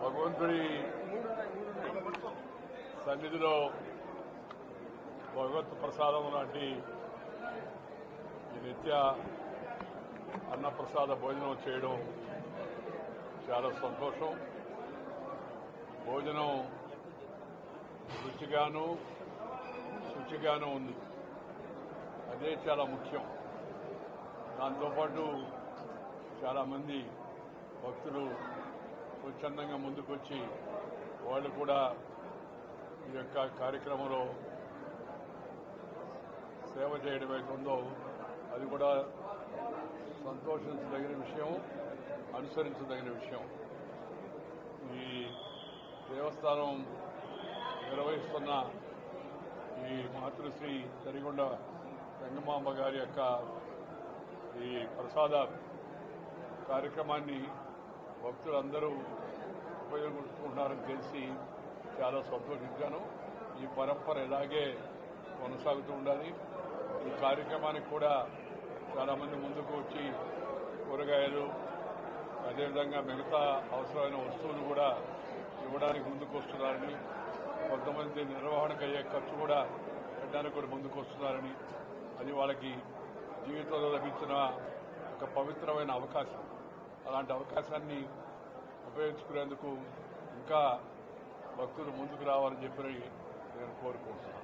భగవంతుడి సన్నిధిలో భగవత్ ప్రసాదం లాంటి ఈ నిత్య అన్నప్రసాద భోజనం చేయడం చాలా సంతోషం. భోజనం రుచిగాను శుచిగాను ఉంది, అదే చాలా ముఖ్యం. దాంతోపాటు చాలామంది భక్తులు స్వచ్ఛందంగా ముందుకొచ్చి వాళ్ళు కూడా ఈ యొక్క కార్యక్రమంలో సేవ చేయడం అవుతుందో అది కూడా సంతోషించదగిన విషయం, అనుసరించదగిన విషయం. ఈ దేవస్థానం నిర్వహిస్తున్న ఈ మాతృశ్రీ తరిగొండ వెంగమాంబ గారి యొక్క ఈ ప్రసాద కార్యక్రమాన్ని భక్తులందరూ ఉపయోగించుకుంటున్నారని తెలిసి చాలా సంతోషించాను. ఈ పరంపర ఇలాగే కొనసాగుతూ ఉండాలి. ఈ కార్యక్రమానికి కూడా చాలామంది ముందుకు వచ్చి కూరగాయలు అదేవిధంగా మిగతా అవసరమైన వస్తువులు కూడా ఇవ్వడానికి ముందుకు వస్తున్నారని, కొంతమంది నిర్వహణకు అయ్యే ఖర్చు కూడా పెట్టడానికి కూడా ముందుకు వస్తున్నారని, అది వాళ్ళకి జీవితంలో లభించిన ఒక పవిత్రమైన అవకాశం. అలాంటి అవకాశాన్ని ఉపయోగించుకునేందుకు ఇంకా భక్తులు ముందుకు రావాలని చెప్పి నేను కోరుకుంటున్నాను.